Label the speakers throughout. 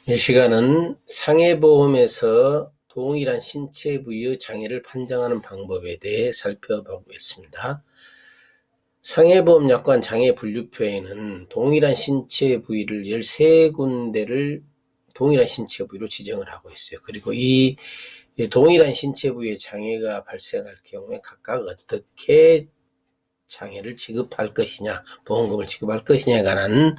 Speaker 1: 이 시간은 상해보험에서 동일한 신체 부위의 장애를 판정하는 방법에 대해 살펴보겠습니다. 상해보험 약관 장애 분류표에는 동일한 신체 부위를 13군데를 동일한 신체 부위로 지정을 하고 있어요. 그리고 이 동일한 신체 부위의 장애가 발생할 경우에 각각 어떻게 장애를 지급할 것이냐, 보험금을 지급할 것이냐에 관한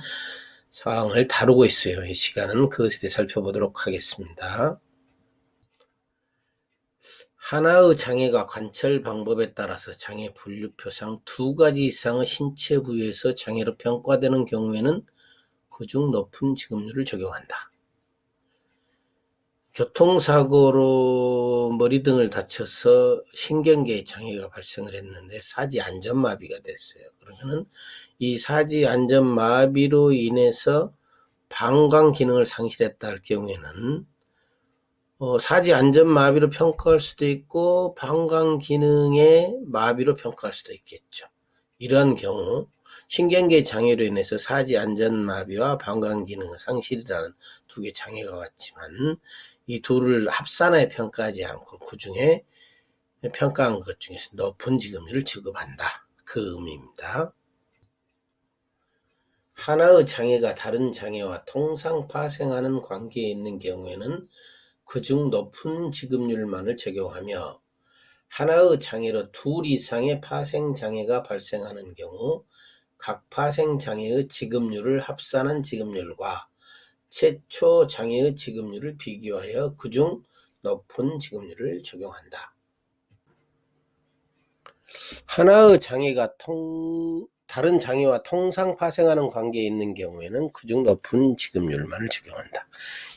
Speaker 1: 사항을 다루고 있어요. 이 시간은 그것에 대해 살펴보도록 하겠습니다. 하나의 장애가 관찰 방법에 따라서 장애 분류표상 두 가지 이상의 신체 부위에서 장애로 평가되는 경우에는 그중 높은 지급률을 적용한다. 교통사고로 머리 등을 다쳐서 신경계에 장애가 발생을 했는데 사지 안전마비가 됐어요. 그러면은 이 사지 안전마비로 인해서 방광 기능을 상실했다 할 경우에는 사지 안전마비로 평가할 수도 있고 방광 기능의 마비로 평가할 수도 있겠죠. 이러한 경우 신경계 장애로 인해서 사지 안전마비와 방광 기능 상실이라는 두 개 장애가 왔지만 이 둘을 합산하여 평가하지 않고 그 중에 평가한 것 중에서 높은 지급률을 지급한다. 그 의미입니다. 하나의 장애가 다른 장애와 통상 파생하는 관계에 있는 경우에는 그중 높은 지급률만을 적용하며 하나의 장애로 둘 이상의 파생장애가 발생하는 경우 각 파생장애의 지급률을 합산한 지급률과 최초 장애의 지급률을 비교하여 그중 높은 지급률을 적용한다. 하나의 장애가 다른 장애와 통상 파생하는 관계에 있는 경우에는 그중 높은 지급률만을 적용한다.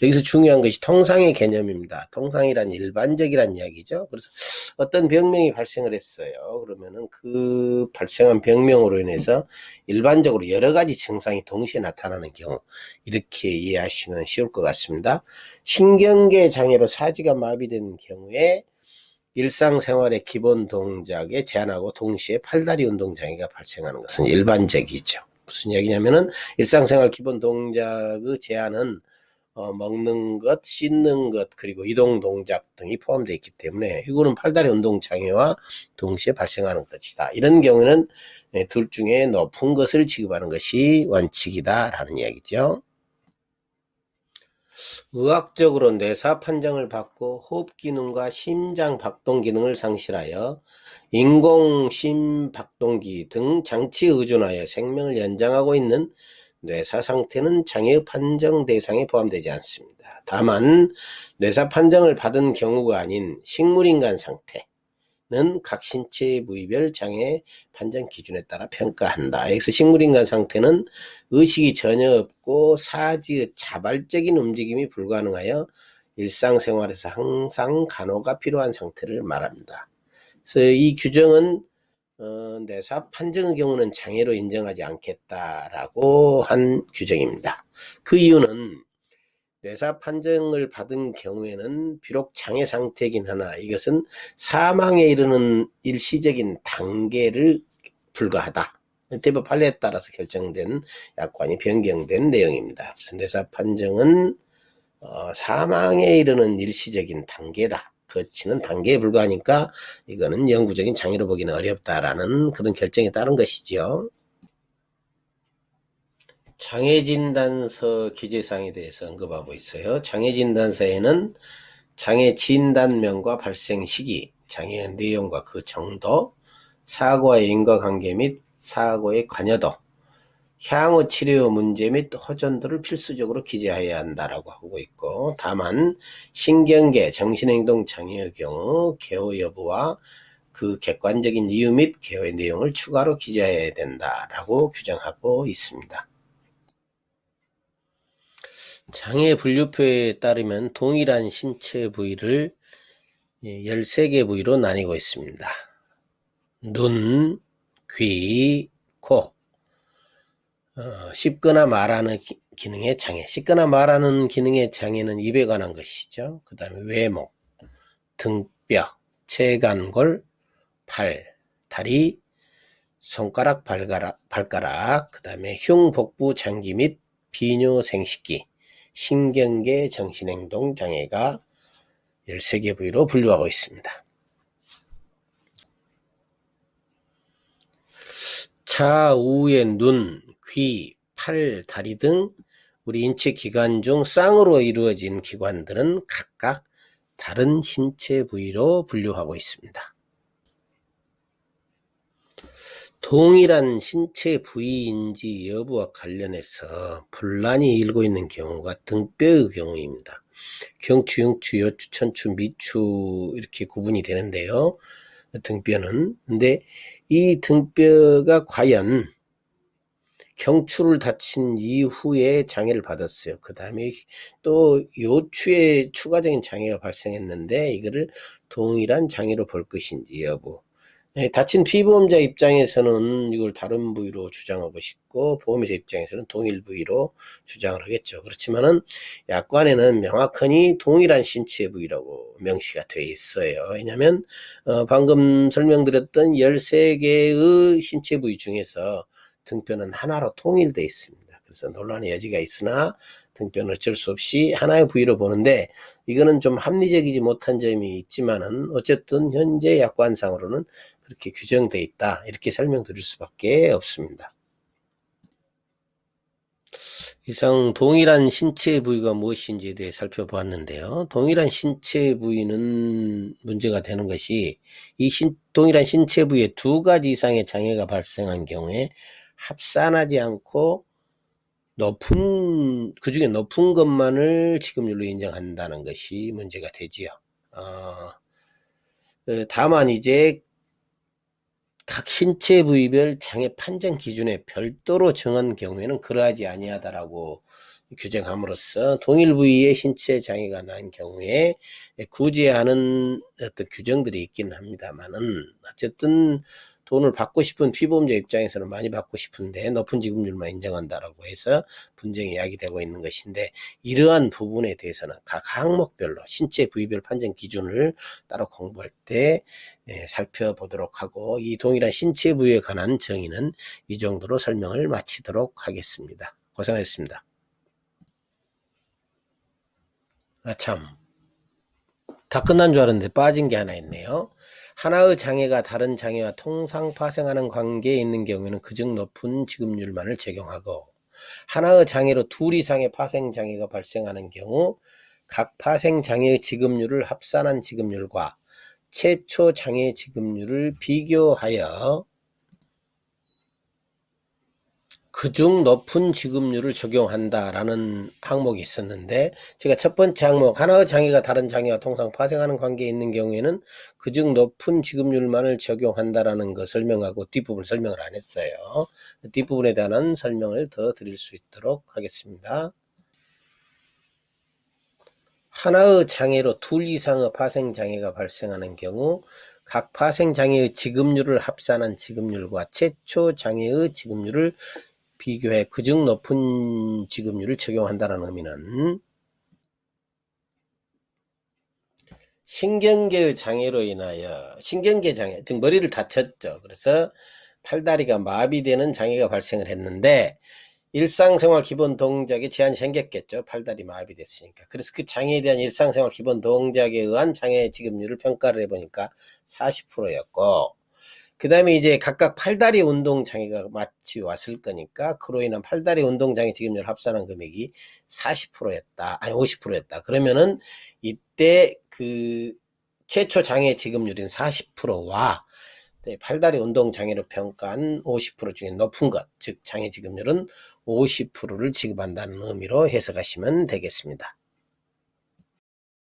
Speaker 1: 여기서 중요한 것이 통상의 개념입니다. 통상이란 일반적이란 이야기죠. 그래서 어떤 병명이 발생을 했어요. 그러면은 그 발생한 병명으로 인해서 일반적으로 여러 가지 증상이 동시에 나타나는 경우, 이렇게 이해하시면 쉬울 것 같습니다. 신경계 장애로 사지가 마비된 경우에 일상생활의 기본 동작에 제한하고 동시에 팔다리 운동 장애가 발생하는 것은 일반적이죠. 무슨 얘기냐면은 일상생활 기본 동작의 제한은 먹는 것, 씻는 것, 그리고 이동 동작 등이 포함되어 있기 때문에 이거는 팔다리 운동 장애와 동시에 발생하는 것이다. 이런 경우는 둘 중에 높은 것을 지급하는 것이 원칙이다라는 이야기죠. 의학적으로 뇌사 판정을 받고 호흡 기능과 심장 박동 기능을 상실하여 인공 심박동기 등 장치에 의존하여 생명을 연장하고 있는 뇌사 상태는 장애 판정 대상에 포함되지 않습니다. 다만 뇌사 판정을 받은 경우가 아닌 식물인간 상태는 각 신체 부위별 장애 판정 기준에 따라 평가한다. 여기서 식물인간 상태는 의식이 전혀 없고 사지의 자발적인 움직임이 불가능하여 일상생활에서 항상 간호가 필요한 상태를 말합니다. 그래서 이 규정은 뇌사 판정의 경우는 장애로 인정하지 않겠다라고 한 규정입니다. 그 이유는 뇌사 판정을 받은 경우에는 비록 장애 상태이긴 하나 이것은 사망에 이르는 일시적인 단계를 불과하다. 대법 판례에 따라서 결정된 약관이 변경된 내용입니다. 그래서 뇌사 판정은 사망에 이르는 일시적인 단계다. 거치는 단계에 불과하니까 이거는 영구적인 장애로 보기는 어렵다라는 그런 결정에 따른 것이죠. 장애진단서 기재사항에 대해서 언급하고 있어요. 장애진단서에는 장애 진단명과 발생 시기, 장애의 내용과 그 정도, 사고와의 인과관계 및 사고의 관여도, 향후 치료 문제 및 호전도를 필수적으로 기재해야 한다라고 하고 있고, 다만 신경계 정신행동 장애의 경우 개호 여부와 그 객관적인 이유 및 개호의 내용을 추가로 기재해야 된다라고 규정하고 있습니다. 장애 분류표에 따르면 동일한 신체 부위를 13개 부위로 나뉘고 있습니다. 눈, 귀, 코, 씹거나 말하는 기능의 장애. 씹거나 말하는 기능의 장애는 입에 관한 것이죠. 그 다음에 외모, 등뼈, 체간골, 팔, 다리, 손가락, 발가락, 그 다음에 흉, 복부, 장기 및 비뇨, 생식기, 신경계 정신행동 장애가 13개 부위로 분류하고 있습니다. 좌우의 눈, 귀, 팔, 다리 등 우리 인체 기관 중 쌍으로 이루어진 기관들은 각각 다른 신체 부위로 분류하고 있습니다. 동일한 신체 부위인지 여부와 관련해서 분란이 일고 있는 경우가 등뼈의 경우입니다. 경추, 흉추, 여추, 천추, 미추 이렇게 구분이 되는데요. 등뼈는. 근데 이 등뼈가 과연 경추를 다친 이후에 장애를 받았어요. 그 다음에 또 요추에 추가적인 장애가 발생했는데 이거를 동일한 장애로 볼 것인지 여부. 다친 피보험자 입장에서는 이걸 다른 부위로 주장하고 싶고 보험회사 입장에서는 동일 부위로 주장을 하겠죠. 그렇지만은 약관에는 명확하니 동일한 신체 부위라고 명시가 되어 있어요. 왜냐하면 방금 설명드렸던 13개의 신체 부위 중에서 등뼈는 하나로 통일되어 있습니다. 그래서 논란의 여지가 있으나 등뼈는 어쩔 수 없이 하나의 부위로 보는데 이거는 좀 합리적이지 못한 점이 있지만은 어쨌든 현재 약관상으로는 그렇게 규정되어 있다. 이렇게 설명드릴 수밖에 없습니다. 이상 동일한 신체 부위가 무엇인지에 대해 살펴보았는데요. 동일한 신체 부위는 문제가 되는 것이 이 동일한 신체 부위에 두 가지 이상의 장애가 발생한 경우에 합산하지 않고 그중에 높은 것만을 지급률로 인정한다는 것이 문제가 되지요. 다만 이제 각 신체 부위별 장애 판정 기준에 별도로 정한 경우에는 그러하지 아니하다라고 규정함으로써 동일 부위의 신체 장애가 난 경우에 구제하는 어떤 규정들이 있기는 합니다만은 어쨌든 돈을 받고 싶은 피보험자 입장에서는 많이 받고 싶은데 높은 지급률만 인정한다라고 해서 분쟁이 야기되고 있는 것인데 이러한 부분에 대해서는 각 항목별로 신체 부위별 판정 기준을 따로 공부할 때 살펴보도록 하고 이 동일한 신체 부위에 관한 정의는 이 정도로 설명을 마치도록 하겠습니다. 고생하셨습니다. 참, 다 끝난 줄 알았는데 빠진 게 하나 있네요. 하나의 장애가 다른 장애와 통상 파생하는 관계에 있는 경우에는 그중 높은 지급률만을 적용하고 하나의 장애로 둘 이상의 파생 장애가 발생하는 경우 각 파생 장애의 지급률을 합산한 지급률과 최초 장애 지급률을 비교하여 그중 높은 지급률을 적용한다라는 항목이 있었는데 제가 첫 번째 항목 하나의 장애가 다른 장애와 통상 파생하는 관계에 있는 경우에는 그중 높은 지급률만을 적용한다라는 거 설명하고 뒷부분 설명을 안 했어요. 뒷부분에 대한 설명을 더 드릴 수 있도록 하겠습니다. 하나의 장애로 둘 이상의 파생 장애가 발생하는 경우 각 파생 장애의 지급률을 합산한 지급률과 최초 장애의 지급률을 비교해 그중 높은 지급률을 적용한다는 의미는 신경계의 장애로 인하여 신경계 장애, 즉 머리를 다쳤죠. 그래서 팔다리가 마비되는 장애가 발생을 했는데 일상생활 기본 동작에 제한이 생겼겠죠. 팔다리 마비됐으니까. 그래서 그 장애에 대한 일상생활 기본 동작에 의한 장애 지급률을 평가를 해보니까 40%였고 그 다음에 이제 각각 팔다리 운동 장애가 마치 왔을 거니까 그로 인한 팔다리 운동 장애 지급률 합산한 금액이 40%였다. 아니 50%였다. 그러면은 이때 그 최초 장애 지급률인 40%와 팔다리 운동 장애로 평가한 50% 중에 높은 것, 즉 장애 지급률은 50%를 지급한다는 의미로 해석하시면 되겠습니다.